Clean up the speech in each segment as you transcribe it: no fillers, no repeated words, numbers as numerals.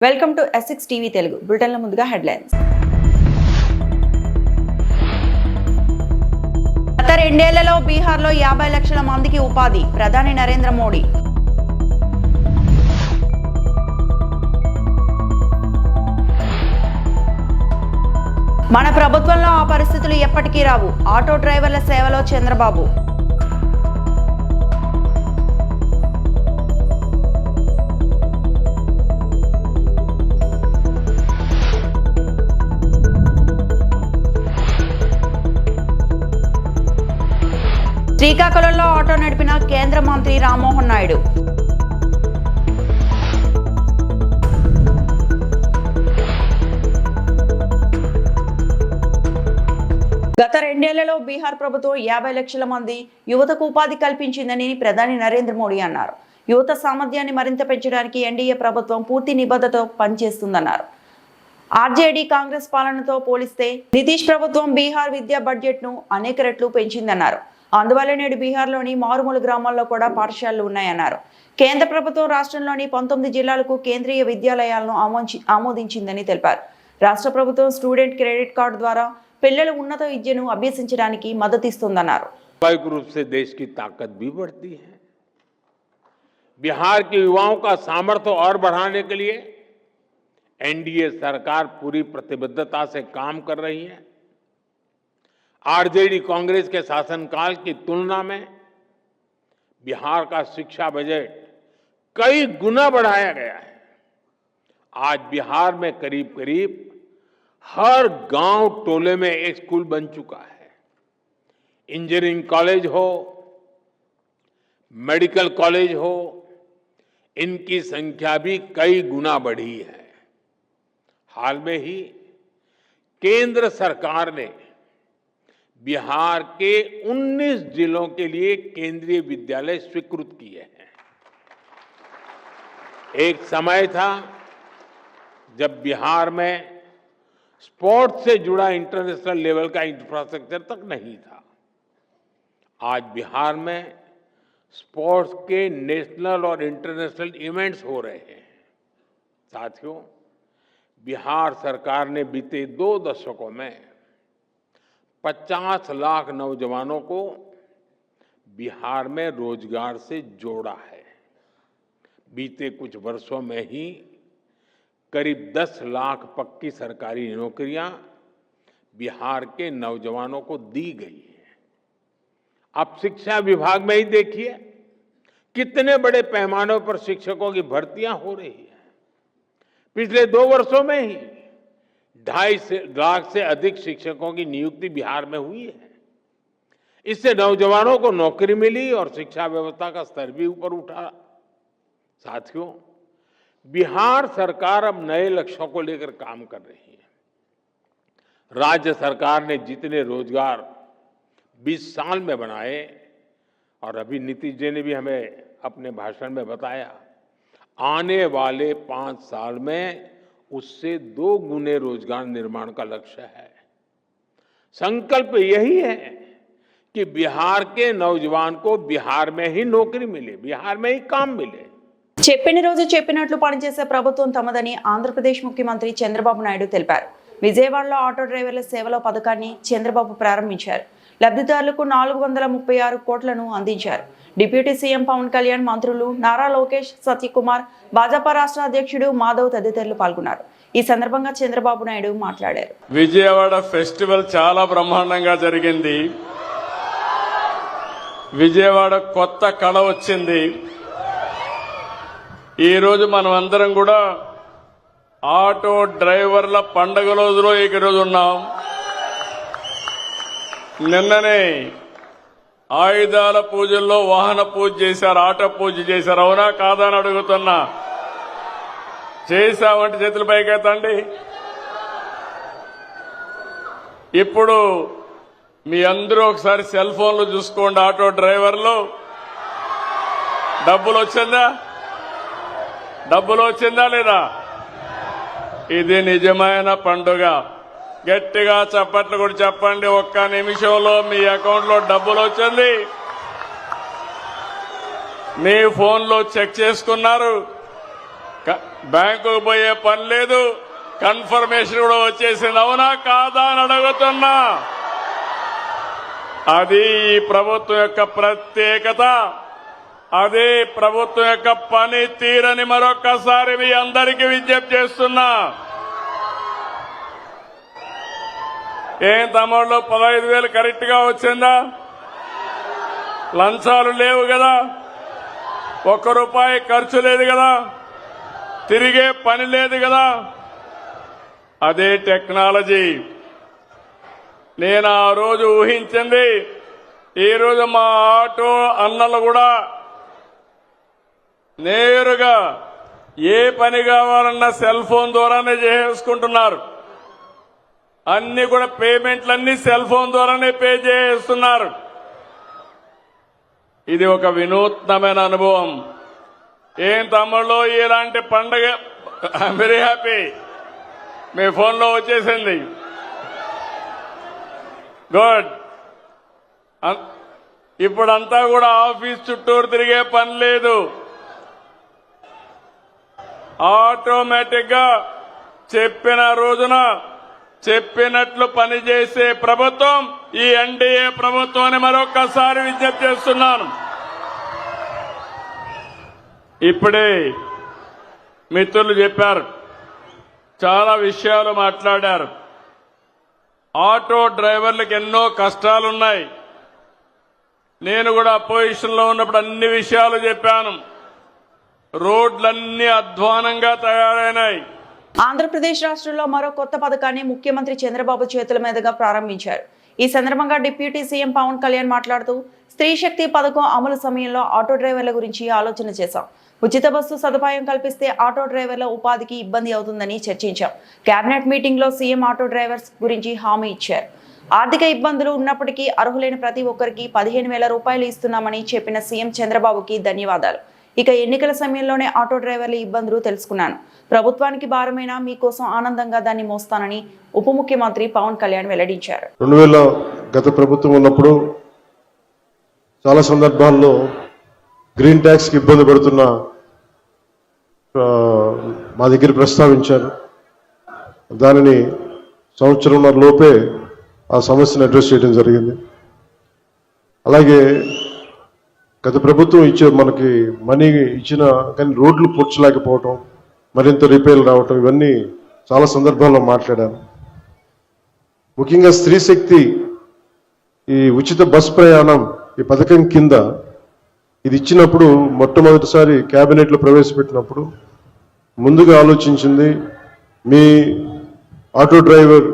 Welcome to S6 TV Telugu బులెటిన్ల ముందుగా headlines. గత 2 ఏళ్లలో బీహార్లో 50 లక్షల మందికి ఉపాధి, ప్రధాని నరేంద్ర మోడీ. మన ప్రభుత్వంలో ఆ పరిస్థితులు ఎప్పటికీ రావు, ఆటో డ్రైవర్ల సేవలో చంద్రబాబు. శ్రీకాకుళంలో ఆటో నడిపిన కేంద్ర మంత్రి రామ్మోహన్ నాయుడు. గత 2 ఏళ్లలో బీహార్ ప్రభుత్వం 50 లక్షల మంది యువతకు ఉపాధి కల్పించిందని ప్రధాని నరేంద్ర మోడీ అన్నారు. యువత సామర్థ్యాన్ని మరింత పెంచడానికి ఎన్డీఏ ప్రభుత్వం పూర్తి నిబద్ధతతో పనిచేస్తుందన్నారు. ఆర్జేడీ కాంగ్రెస్ పాలనతో పోలిస్తే నితీష్ ప్రభుత్వం బీహార్ విద్యా బడ్జెట్ను అనేక రెట్లు పెంచిందన్నారు. అందువల్ల నేడు బీహార్లోని మారుమూల గ్రామాల్లో కూడా పాఠశాలలు ఉన్నాయన్నారు. కేంద్ర ప్రభుత్వం రాష్ట్రంలోని 19 జిల్లాలకు కేంద్రీయ విద్యాలయాలను ఆమోదించిందని తెలిపారు. రాష్ట్ర ప్రభుత్వం స్టూడెంట్ క్రెడిట్ కార్డు ద్వారా పిల్లలు ఉన్నత విద్యను అభ్యసించడానికి మద్దతిస్తుందన్నారు. स्वाभाविक रूप से देश की ताकत भी बढ़ती है। बिहार के युवाओं का सामर्थ्य और बढ़ाने के लिए एनडीए सरकार पूरी प्रतिबद्धता से काम कर रही है। आरजेडी कांग्रेस के शासनकाल की तुलना में बिहार का शिक्षा बजट कई गुना बढ़ाया गया है। आज बिहार में करीब करीब हर गांव टोले में एक स्कूल बन चुका है। इंजीनियरिंग कॉलेज हो, मेडिकल कॉलेज हो, इनकी संख्या भी कई गुना बढ़ी है। हाल में ही केंद्र सरकार ने बिहार के 19 जिलों के लिए केंद्रीय विद्यालय स्वीकृत किए हैं। एक समय था जब बिहार में स्पोर्ट्स से जुड़ा इंटरनेशनल लेवल का इंफ्रास्ट्रक्चर तक नहीं था। आज बिहार में स्पोर्ट्स के नेशनल और इंटरनेशनल इवेंट्स हो रहे हैं। साथियों, बिहार सरकार ने बीते 2 दशकों में 50 लाख नौजवानों को बिहार में रोजगार से जोड़ा है। बीते कुछ वर्षों में ही करीब 10 लाख पक्की सरकारी नौकरियां बिहार के नौजवानों को दी गई है। आप शिक्षा विभाग में ही देखिए कितने बड़े पैमाने पर शिक्षकों की भर्तियां हो रही है। पिछले 2 वर्षों में ही 2.5 लाख से अधिक शिक्षकों की नियुक्ति बिहार में हुई है। इससे नौजवानों को नौकरी मिली और शिक्षा व्यवस्था का स्तर भी ऊपर उठा। साथियों, बिहार सरकार अब नए लक्ष्यों को लेकर काम कर रही है। राज्य सरकार ने जितने रोजगार 20 साल में बनाए, और अभी नीतीश जी ने भी हमें अपने भाषण में बताया, आने वाले 5 साल में उससे 2 गुने रोजगार निर्माण का लक्ष्य है। संकल्प यही है कि बिहार के नौजवान को बिहार में ही नौकरी मिले, बिहार में ही काम मिले। చెప్పిన రోజు చెప్పినట్లు పనిచేసే ప్రభుత్వం తమదని ఆంధ్రప్రదేశ్ ముఖ్యమంత్రి చంద్రబాబు నాయుడు తెలిపారు. విజయవాడలో ఆటో డ్రైవర్ల సేవలో పథకాన్ని చంద్రబాబు ప్రారంభించారు. లబ్ధిదారులకు 436 కోట్లను అందించారు. డిప్యూటీ సీఎం పవన్ కళ్యాణ్, మంత్రులు నారా లోకేష్, సత్యకుమార్, భాజపా రాష్ట్ర అధ్యక్షుడు మాధవ్ తదితరులు పాల్గొన్నారు. ఈ సందర్భంగా చంద్రబాబు నాయుడు మాట్లాడారు. విజయవాడ ఫెస్టివల్ చాలా బ్రహ్మాండంగా జరిగింది. విజయవాడ కొత్త కళ వచ్చింది. ఈ రోజు మనం అందరం కూడా ఆటో డ్రైవర్ల పండుగ రోజులో ఈ రోజు ఉన్నాం. నిన్ననే ఆయుధాల పూజల్లో వాహన పూజ చేశారు, ఆటో పూజ చేశారు. అవునా కాదా అని అడుగుతున్నా. చేశామంటే చేతుల పైకెత్తండి. ఇప్పుడు మీ అందరూ ఒకసారి సెల్ ఫోన్లు చూసుకోండి. ఆటో డ్రైవర్లు డబ్బులు వచ్చిందా లేదా? ఇది నిజమైన పండుగ. గట్టిగా చప్పట్లు కూడా చెప్పండి. ఒక్క నిమిషంలో మీ అకౌంట్లో డబ్బులు వచ్చింది. మీ ఫోన్లో చెక్ చేసుకున్నారు. బ్యాంకుకు పోయే పని లేదు, కన్ఫర్మేషన్ కూడా వచ్చేసింది. అవునా కాదా అని అడుగుతున్నా. అది ఈ ప్రభుత్వం యొక్క ప్రత్యేకత, అదే ప్రభుత్వం యొక్క పని తీరని మరొక్కసారి మీ అందరికీ విజ్ఞప్తి చేస్తున్నా. ఏం తమ్ముళ్ళు 15,000 కరెక్ట్ గా వచ్చిందా? లంచాలు లేవు కదా, ₹1 ఖర్చు లేదు కదా, తిరిగే పని లేదు కదా. అదే టెక్నాలజీ. నేను ఆ రోజు ఊహించింది, ఈ రోజు మా ఆటో అన్నలు కూడా నేరుగా ఏ పని కావాలన్నా సెల్ ఫోన్ ద్వారానే చేసుకుంటున్నారు. అన్ని కూడా పేమెంట్లన్నీ సెల్ ఫోన్ ద్వారానే పే చేస్తున్నారు. ఇది ఒక వినూత్నమైన అనుభవం. ఏం తమ్ముళ్ళు ఇలాంటి పండగ ఐఎమ్ వెరీ హ్యాపీ. మీ ఫోన్లో వచ్చేసింది. గుడ్. ఇప్పుడంతా కూడా ఆఫీస్ చుట్టూరు తిరిగే పని లేదు. ఆటోమేటిక్ గా చెప్పిన రోజున చెప్పినట్లు పనిచేసే ప్రభుత్వం ఈ ఎన్డీఏ ప్రభుత్వాన్ని మరొకసారి విజ్ఞప్తి చేస్తున్నాను. ఇప్పుడే మిత్రులు చెప్పారు, చాలా విషయాలు మాట్లాడారు. ఆటో డ్రైవర్లకు ఎన్నో కష్టాలున్నాయి. నేను కూడా అపోజిషన్ లో ఉన్నప్పుడు అన్ని విషయాలు చెప్పాను. రోడ్లన్నీ అధ్వానంగా తయారైనాయి. ఆంధ్రప్రదేశ్ రాష్ట్రంలో మరో కొత్త పథకాన్ని ముఖ్యమంత్రి చంద్రబాబు చేతుల మీదుగా ప్రారంభించారు. ఈ సందర్భంగా డిప్యూటీ సీఎం పవన్ కళ్యాణ్ మాట్లాడుతూ, స్త్రీ శక్తి పథకం అమలు సమయంలో ఆటో డ్రైవర్ల గురించి ఆలోచన చేశాం. ఉచిత బస్సు సదుపాయం కల్పిస్తే ఆటో డ్రైవర్ల ఉపాధికి ఇబ్బంది అవుతుందని చర్చించాం. కేబినెట్ మీటింగ్ లో సీఎం ఆటో డ్రైవర్స్ గురించి హామీ ఇచ్చారు. ఆర్థిక ఇబ్బందులు ఉన్నప్పటికీ అర్హులైన ప్రతి ఒక్కరికి 15,000 రూపాయలు ఇస్తున్నామని చెప్పిన సీఎం చంద్రబాబుకి ధన్యవాదాలు. ఇక ఎన్నికల సమయంలోనే ఆటో డ్రైవర్ల ఇబ్బందులు తెలుసుకున్నాను. ప్రభుత్వానికి భారమైనా మీకోసం ఆనందంగా దాన్ని మోస్తానని ఉప ముఖ్యమంత్రి పవన్ కళ్యాణ్ వెల్లడించారు. 2000 గత ప్రభుత్వం ఉన్నప్పుడు చాలా సందర్భాల్లో గ్రీన్ ట్యాక్స్కి ఇబ్బంది పడుతున్న మా దగ్గర ప్రస్తావించారు. దానిని సంవత్సరంన్నర లోపే ఆ సమస్యను అడ్రస్ చేయడం జరిగింది. అలాగే గత ప్రభుత్వం మనకి మనీ ఇచ్చిన కానీ రోడ్లు పూడ్చలేకపోవటం, మరింత రిపేర్లు రావటం, ఇవన్నీ చాలా సందర్భాల్లో మాట్లాడాను. ముఖ్యంగా స్త్రీ శక్తి ఈ ఉచిత బస్ ప్రయాణం ఈ పథకం కింద ఇది ఇచ్చినప్పుడు మొట్టమొదటిసారి కేబినెట్లో ప్రవేశపెట్టినప్పుడు ముందుగా ఆలోచించింది మీ ఆటో డ్రైవర్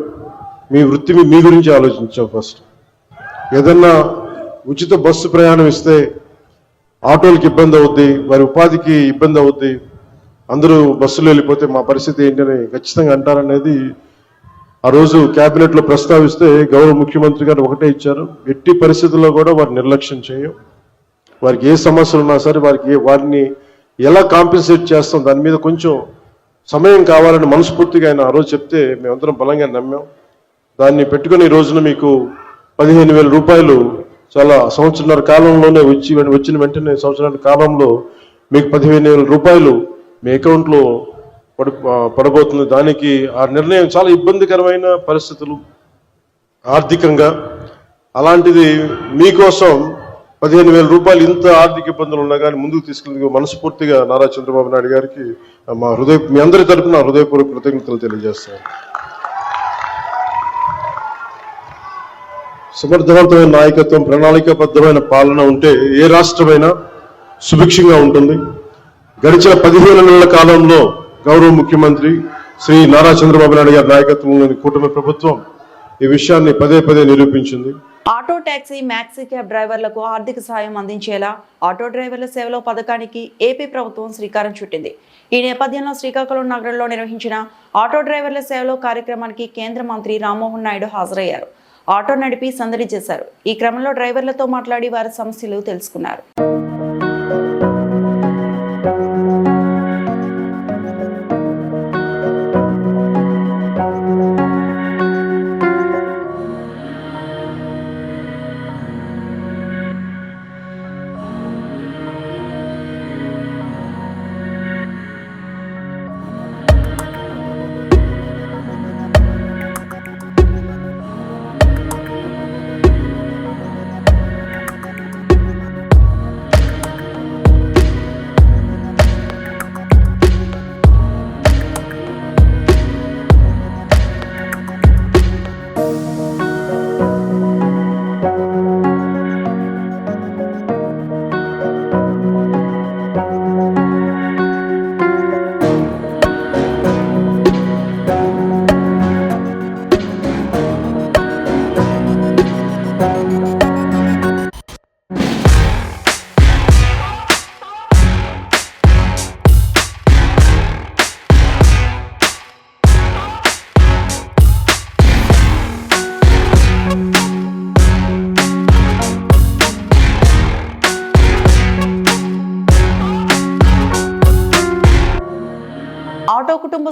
మీ వృత్తి మీ గురించి ఆలోచించాం. ఫస్ట్ ఏదన్నా ఉచిత బస్సు ప్రయాణం ఇస్తే ఆటోలకి ఇబ్బంది అవుద్ది, వారి ఉపాధికి ఇబ్బంది అవుద్ది, అందరూ బస్సులో వెళ్ళిపోతే మా పరిస్థితి ఏంటని ఖచ్చితంగా అంటారనేది ఆ రోజు కేబినెట్లో ప్రస్తావిస్తే గౌరవ ముఖ్యమంత్రి గారు ఒకటే ఇచ్చారు, ఎట్టి పరిస్థితుల్లో కూడా వారు నిర్లక్ష్యం చేయం, వారికి ఏ సమస్యలు ఉన్నా సరే వారిని ఎలా కాంపెన్సేట్ చేస్తాం దాని మీద కొంచెం సమయం కావాలని మనస్ఫూర్తిగా ఆయన ఆ రోజు చెప్తే మేమందరం బలంగా నమ్మాం. దాన్ని పెట్టుకుని ఈ రోజున మీకు 15,000 రూపాయలు చాలా సంవత్సరాల కాలంలోనే వచ్చిన వెంటనే సంవత్సరాల కాలంలో మీకు 15,000 రూపాయలు మీ అకౌంట్లో పడబోతుంది. దానికి ఆ నిర్ణయం చాలా ఇబ్బందికరమైన పరిస్థితులు ఆర్థికంగా, అలాంటిది మీకోసం 15,000 రూపాయలు ఇంత ఆర్థిక ఇబ్బందులు ఉన్నా కానీ ముందుకు తీసుకెళ్ళి మనస్ఫూర్తిగా నారా చంద్రబాబు నాయుడు గారికి మీ అందరి తరఫున హృదయపూర్వక కృతజ్ఞతలు తెలియజేస్తాను. సమర్థవంతమైన నాయకత్వం, ప్రణాళికాబద్ధమైన పాలన ఉంటే ఏ రాష్ట్రమైనా సుభిక్షంగా ఉంటుంది. గడిచిన 15 నెలల కాలంలో గౌరవ ముఖ్యమంత్రి శ్రీ నారా చంద్రబాబు నాయుడు గారి నాయకత్వంలోని కూటమి ప్రభుత్వం ఈ విషయాన్ని పదే పదే నిరూపించింది. ఆటో టాక్సీ, మ్యాక్సీ క్యాబ్ డ్రైవర్లకు ఆర్థిక సాయం అందించేలా ఆటో డ్రైవర్ల సేవలో పథకానికి ఏపీ ప్రభుత్వం శ్రీకారం చుట్టింది. ఈ నేపథ్యంలో శ్రీకాకుళం నగరంలో నిర్వహించిన ఆటో డ్రైవర్ల సేవలో కార్యక్రమానికి కేంద్ర మంత్రి రామ్మోహన్ నాయుడు హాజరయ్యారు. ఆటో నడిపి సందడి చేశారు. ఈ క్రమంలో డ్రైవర్లతో మాట్లాడి వారి సమస్యలు తెలుసుకున్నారు.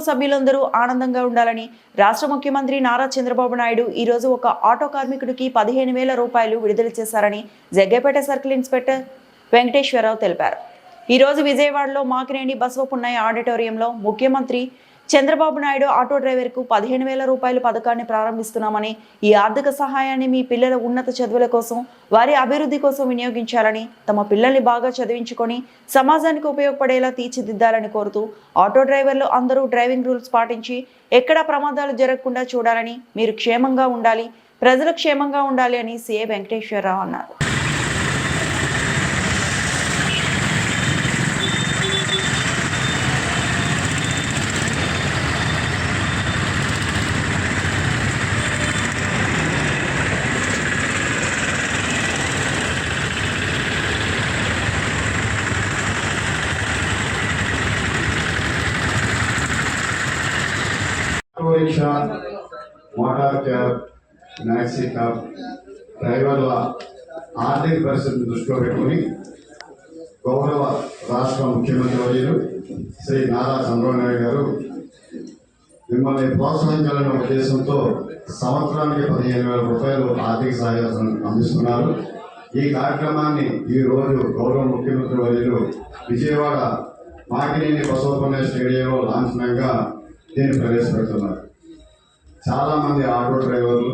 సభ్యులందరూ ఆనందంగా ఉండాలని రాష్ట్ర ముఖ్యమంత్రి నారా చంద్రబాబు నాయుడు ఈ రోజు ఒక ఆటో కార్మికుడికి 15,000 రూపాయలు విడుదల చేశారని జగ్గైపేట సర్కిల్ ఇన్స్పెక్టర్ వెంకటేశ్వరరావు తెలిపారు. ఈ రోజు విజయవాడలో మాకినేని బసవపున్నయ్య ఆడిటోరియంలో ముఖ్యమంత్రి చంద్రబాబు నాయుడు ఆటో డ్రైవర్కు 15,000 రూపాయల పథకాన్ని ప్రారంభిస్తున్నామని, ఈ ఆర్థిక సహాయాన్ని మీ పిల్లల ఉన్నత చదువుల కోసం, వారి అభివృద్ధి కోసం వినియోగించాలని, తమ పిల్లల్ని బాగా చదివించుకొని సమాజానికి ఉపయోగపడేలా తీర్చిదిద్దాలని కోరుతూ ఆటో డ్రైవర్లు అందరూ డ్రైవింగ్ రూల్స్ పాటించి ఎక్కడా ప్రమాదాలు జరగకుండా చూడాలని, మీరు క్షేమంగా ఉండాలి, ప్రజలు క్షేమంగా ఉండాలి అని సీఏ వెంకటేశ్వరరావు అన్నారు. Rickshaw, motor cab, maxi cab డ్రైవర్ల ఆర్థిక పరిస్థితిని దృష్టిలో పెట్టుకుని గౌరవ రాష్ట్ర ముఖ్యమంత్రి వర్యులు శ్రీ నారా చంద్రబాబు నాయుడు గారు మిమ్మల్ని ప్రోత్సహించాలనే ఉద్దేశంతో సంవత్సరానికి 15,000 రూపాయలు ఆర్థిక సహాయం అందిస్తున్నారు. ఈ కార్యక్రమాన్ని ఈ రోజు గౌరవ ముఖ్యమంత్రి వర్యులు విజయవాడ మాకినేని బసవపున్నయ్య స్టేడియంలో లాంఛనంగా దీన్ని ప్రవేశపెడుతున్నారు. చాలామంది ఆటో డ్రైవర్లు,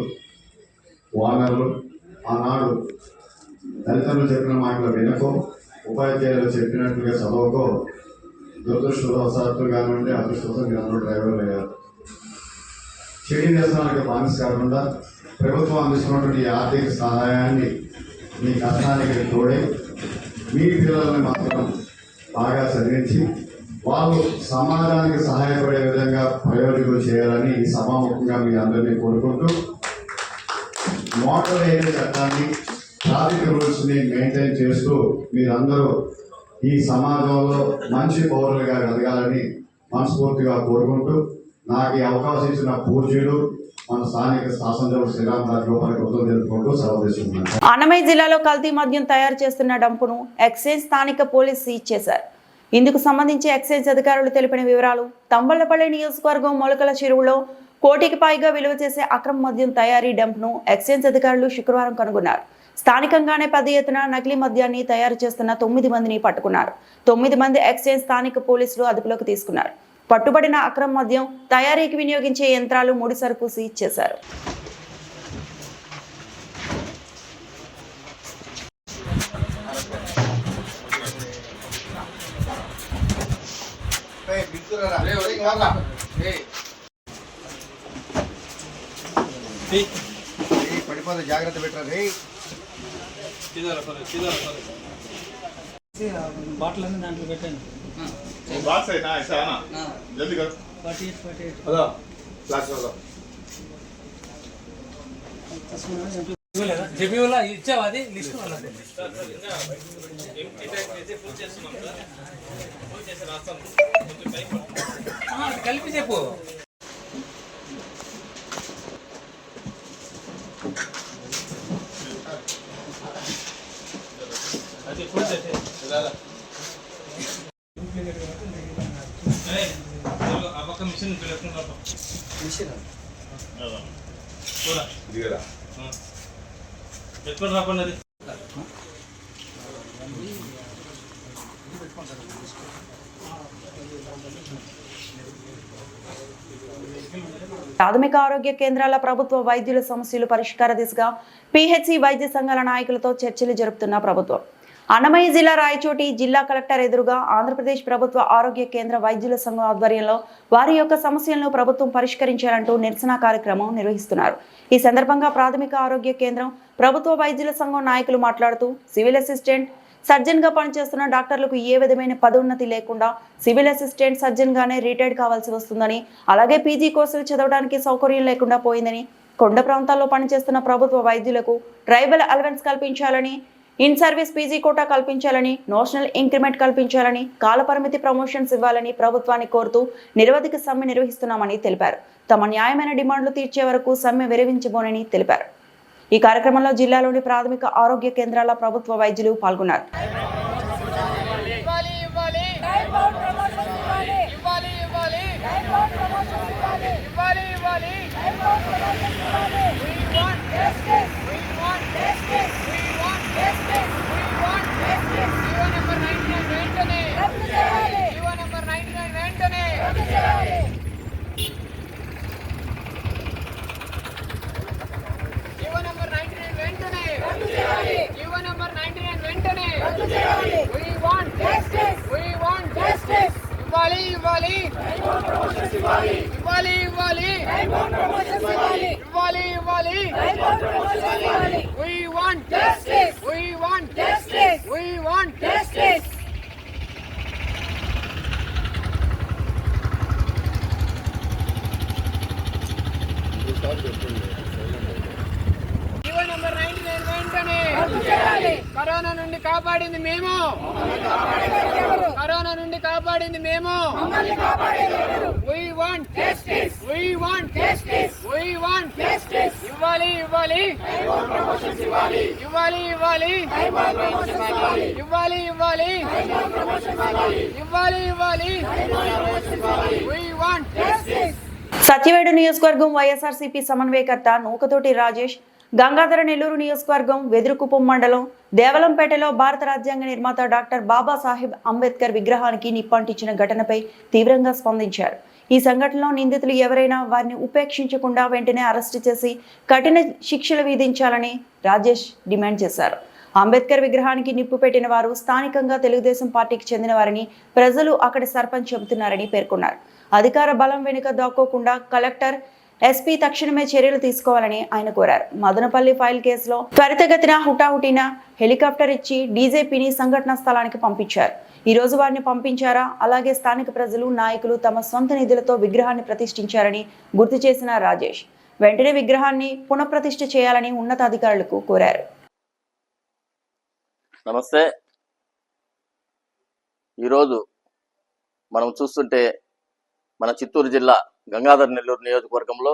ఓనర్లు ఆనాడు తల్లిదండ్రులు చెప్పిన మాటలు వినకో, ఉపాధ్యాయులు చెప్పినట్లుగా చదవకో, దురదృష్టవశాత్తు కానివ్వండి అదృష్టవశాత్తు మీరు అందరూ డ్రైవర్లు అయ్యారు. చెడు వ్యసనాలకు బానిస కాకుండా ప్రభుత్వం అందిస్తున్నటువంటి ఆర్థిక సహాయాన్ని మీ కష్టానికి తోడై మీ పిల్లల్ని మాత్రం బాగా చదివించి వాళ్ళు సమాజానికి సహాయపడే విధంగా ప్రయోజకులు చేయాలని ఈ సభాముఖంగా మీ అందరినీ కోరుకుంటూ, మోటార్ వెహికల్ చట్టాన్ని, ట్రాఫిక్ రూల్స్ని మెయింటైన్ చేస్తూ మీరందరూ ఈ సమాజంలో మంచి పౌరులుగా ఎదగాలని మనస్ఫూర్తిగా కోరుకుంటూ, నాకు ఈ అవకాశం ఇచ్చిన పూజ్యులు మన స్థానిక శాసనసభ్యులు శ్రీరామ్ రాజగోపాల్ కృతజ్ఞతలు తెలుపుకుంటూ సెలవు తీసుకుంటున్నాను. అన్నమయ్య జిల్లాలో కల్తీ మద్యం తయారు చేస్తున్న డంపును ఎక్సైజ్ స్థానిక పోలీసు సీజ్ చేశారు. ఇందుకు సంబంధించి ఎక్సైజ్ అధికారులు తెలిపిన వివరాలు: తంబళ్లపల్లి నియోజకవర్గం మొలకల చెరువులో 1 కోటికి పైగా విలువ చేసే అక్రమ మద్యం తయారీ డంప్ను ఎక్సైజ్ అధికారులు శుక్రవారం కనుగొన్నారు. స్థానికంగానే పెద్ద ఎత్తున నకిలీ మద్యాన్ని తయారు చేస్తున్న 9 మందిని పట్టుకున్నారు. 9 మంది ఎక్సైజ్ స్థానిక పోలీసులు అదుపులోకి తీసుకున్నారు. పట్టుబడిన అక్రమ మద్యం తయారీకి వినియోగించే యంత్రాలు, ముడి సరుకు సీజ్ చేశారు. పడిపోతే జాగ్రత్త పెట్టారు. బాటిల్ అన్ని దాంట్లో పెట్టండి. ఇచ్చావా అది లిస్ట్ కలిపి చెప్పు. మిషన్ ఎక్కడ రాకుండా ప్రాథమిక ఆరోగ్య కేంద్రాల ప్రభుత్వ వైద్యుల సమస్యలు పరిష్కార దిశగా పిహెచ్సి వైద్య సంఘాల నాయకులతో చర్చలు జరుపుతున్న ప్రభుత్వం. అన్నమయ్య జిల్లా రాయచోటి జిల్లా కలెక్టర్ ఎదురుగా ఆంధ్రప్రదేశ్ ప్రభుత్వ ఆరోగ్య కేంద్ర వైద్యుల సంఘం ఆధ్వర్యంలో వారి యొక్క సమస్యలను ప్రభుత్వం పరిష్కరించాలంటూ నిరసన కార్యక్రమం నిర్వహిస్తున్నారు. ఈ సందర్భంగా ప్రాథమిక ఆరోగ్య కేంద్రం ప్రభుత్వ వైద్యుల సంఘం నాయకులు మాట్లాడుతూ, సివిల్ అసిస్టెంట్ సర్జన్ గా పనిచేస్తున్న డాక్టర్లకు ఏ విధమైన పదోన్నతి లేకుండా సివిల్ అసిస్టెంట్ సర్జన్ గానే రిటైర్డ్ కావాల్సి వస్తుందని, అలాగే పీజీ కోర్సులు చదవడానికి సౌకర్యం లేకుండా పోయిందని, కొండ ప్రాంతాల్లో పనిచేస్తున్న ప్రభుత్వ వైద్యులకు ట్రైబల్ అలవెన్స్ కల్పించాలని, ఇన్ సర్వీస్ పీజీ కోటా కల్పించాలని, నేషనల్ ఇంక్రిమెంట్ కల్పించాలని, కాలపరిమితి ప్రమోషన్స్ ఇవ్వాలని ప్రభుత్వాన్ని కోరుతూ నిరవధిక సమ్మె నిర్వహిస్తున్నామని తెలిపారు. తమ న్యాయమైన డిమాండ్లు తీర్చే వరకు సమ్మె విరమించబోనని తెలిపారు. ఈ కార్యక్రమంలో జిల్లాలోని ప్రాథమిక ఆరోగ్య కేంద్రాల ప్రభుత్వ వైద్యులు పాల్గొన్నారు. ఇవ్వాలి ఇవ్వాలి ఇవ్వాలి We want justice. We want justice. We want justice. We want justice. GO number 99 వెంటనే రద్దు చేయాలి. జీవో నంబర్ 99 వెంటనే రద్దు చేయాలి. జీవో నంబర్ 99 వెంటనే రద్దు చేయాలి. జీవో నంబర్ 99 వెంటనే రద్దు చేయాలి. We want justice. We want justice. ఇవ్వాలి ఇవ్వాలి ఇవ్వాలి ఇవ్వాలి ఇవ్వాలి ఇవ్వాలి We want justice. We want justice. We want justice. GO number 99 వెంటనే కరోనా నుండి కాపాడింది మేము. కరోనా నుండి కాపాడింది మేము. We want justice. We want justice. We want justice. ఇవ్వాలి ఇవ్వాలి ఇవ్వాలి ఇవ్వాలి ఇవ్వాలి ఇవ్వాలి ఇవ్వాలి ఇవ్వాలి We want justice. సత్యవేడు నియోజకవర్గం వైఎస్ఆర్సీపీ సమన్వయకర్త నూకతోటి రాజేష్ గంగాధర నెల్లూరు నియోజకవర్గం వెదురుకుప్పం మండలం దేవలంపేటలో భారత రాజ్యాంగ నిర్మాత డాక్టర్ బాబాసాహెబ్ అంబేద్కర్ విగ్రహానికి నిప్పంటించిన ఘటనపై తీవ్రంగా స్పందించారు. ఈ సంఘటనలో నిందితులు ఎవరైనా వారిని ఉపేక్షించకుండా వెంటనే అరెస్టు చేసి కఠిన శిక్షలు విధించాలని రాజేష్ డిమాండ్ చేశారు. అంబేద్కర్ విగ్రహానికి నిప్పు పెట్టిన వారు స్థానికంగా తెలుగుదేశం పార్టీకి చెందిన వారని ప్రజలు అక్కడి సర్పంచ్ చెబుతున్నారని పేర్కొన్నారు. అధికార బలం వెనుక దాక్కోకుండా కలెక్టర్ ఎస్పీ తక్షణమే చర్యలు తీసుకోవాలని ఆయన కోరారు. మదనపల్లి ఫైల్ కేసులో త్వరితగతిన హుటాహుటిన హెలికాప్టర్ ఇచ్చి డీజీపీని సంఘటనా స్థలానికి పంపించారు. ఈ రోజు వారిని పంపించారా? అలాగే స్థానిక ప్రజలు నాయకులు తమ సొంత నిధులతో విగ్రహాన్ని ప్రతిష్ఠించారని గుర్తు చేసిన రాజేష్ వెంటనే విగ్రహాన్ని పునఃప్రతిష్ఠ చేయాలని ఉన్నతాధికారులకు కోరారు. నమస్తే. ఈరోజు మనం చూస్తుంటే మన చిత్తూరు జిల్లా గంగాధర నెల్లూరు నియోజకవర్గంలో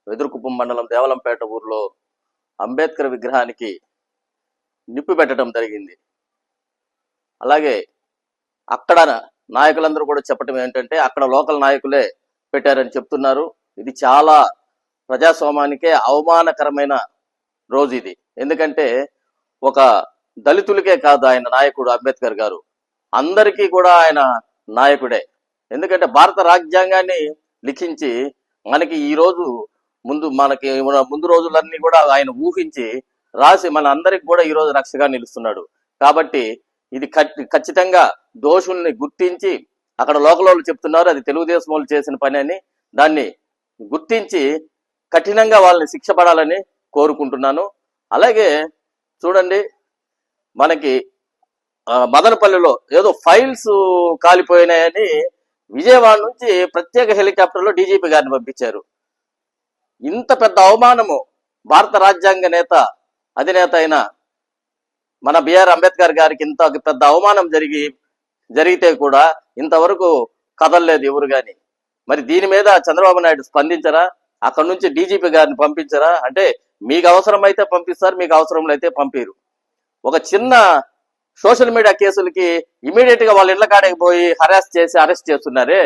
వెదురుకుప్పం మండలం దేవలంపేట ఊర్లో అంబేద్కర్ విగ్రహానికి నిప్పు పెట్టడం జరిగింది. అలాగే అక్కడ నాయకులందరూ కూడా చెప్పడం ఏంటంటే అక్కడ లోకల్ నాయకులే పెట్టారని చెప్తున్నారు. ఇది చాలా ప్రజాస్వామ్యానికే అవమానకరమైన రోజు ఇది. ఎందుకంటే ఒక దళితులకే కాదు ఆయన నాయకుడు అంబేద్కర్ గారు, అందరికీ కూడా ఆయన నాయకుడే. ఎందుకంటే భారత రాజ్యాంగాన్ని లిఖించి మనకి ఈ రోజు ముందు రోజులన్నీ కూడా ఆయన ఊహించి రాసి మన అందరికి కూడా ఈ రోజు రక్షగా నిలుస్తున్నాడు. కాబట్టి ఇది ఖచ్చితంగా దోషుల్ని గుర్తించి అక్కడ లోకల్ వాళ్ళు చెప్తున్నారు అది తెలుగుదేశం వాళ్ళు చేసిన పని అని, దాన్ని గుర్తించి కఠినంగా వాళ్ళని శిక్ష పడాలని కోరుకుంటున్నాను. అలాగే చూడండి, మనకి మదనపల్లిలో ఏదో ఫైల్స్ కాలిపోయినాయని విజయవాడ నుంచి ప్రత్యేక హెలికాప్టర్లో డీజీపీ గారిని పంపించారు. ఇంత పెద్ద అవమానము భారత రాజ్యాంగ అధినేత అయిన మన బిఆర్ అంబేద్కర్ గారికి ఇంత పెద్ద అవమానం జరిగితే కూడా ఇంతవరకు కదలలేదు ఎవరు గాని. మరి దీని మీద చంద్రబాబు నాయుడు స్పందించరా? అక్కడ నుంచి డీజీపీ గారిని పంపించరా? అంటే మీకు అవసరమైతే పంపిస్తారు, మీకు అవసరం అయితే పంపిరు. ఒక చిన్న సోషల్ మీడియా కేసులకి ఇమీడియట్ గా వాళ్ళ ఇళ్ల కాడకి పోయి అరెస్ట్ చేస్తున్నారే,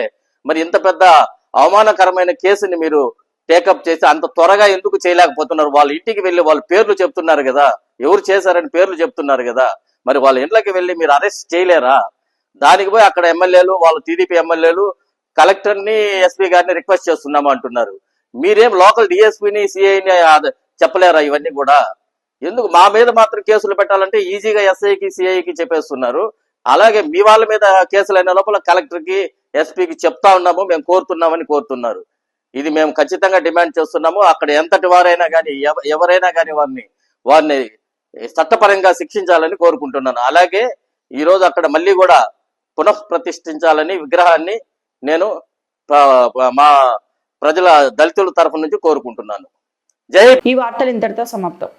మరి ఇంత పెద్ద అవమానకరమైన కేసుని మీరు టేకప్ చేసి అంత త్వరగా ఎందుకు చేయలేకపోతున్నారు? వాళ్ళ ఇంటికి వెళ్ళి వాళ్ళ పేర్లు చెప్తున్నారు కదా, ఎవరు చేశారని పేర్లు చెప్తున్నారు కదా, మరి వాళ్ళ ఇంట్లోకి వెళ్ళి మీరు అరెస్ట్ చేయలేరా? దానికి పోయి అక్కడ ఎమ్మెల్యేలు, వాళ్ళ టీడీపీ ఎమ్మెల్యేలు కలెక్టర్ని ఎస్పీ గారిని రిక్వెస్ట్ చేస్తున్నాము అంటున్నారు. మీరేం లోకల్ డిఎస్పీని సిఐని చెప్పలేరా? ఇవన్నీ కూడా ఎందుకు మా మీద మాత్రం కేసులు పెట్టాలంటే ఈజీగా ఎస్ఐకి సిఐకి చెప్పేస్తున్నారు. అలాగే మీ వాళ్ళ మీద కేసులు అయిన లోపల కలెక్టర్కి ఎస్పీకి చెప్తా ఉన్నాము, మేము కోరుతున్నారు. ఇది మేము ఖచ్చితంగా డిమాండ్ చేస్తున్నాము. అక్కడ ఎంతటి వారైనా కానీ ఎవరైనా కానీ వారిని చట్టపరంగా శిక్షించాలని కోరుకుంటున్నాను. అలాగే ఈరోజు అక్కడ మళ్ళీ కూడా పునఃప్రతిష్ఠించాలని విగ్రహాన్ని నేను మా ప్రజల దళితుల తరఫు నుంచి కోరుకుంటున్నాను. జై. ఈ వార్తలు ఇంతటితో సమాప్తం.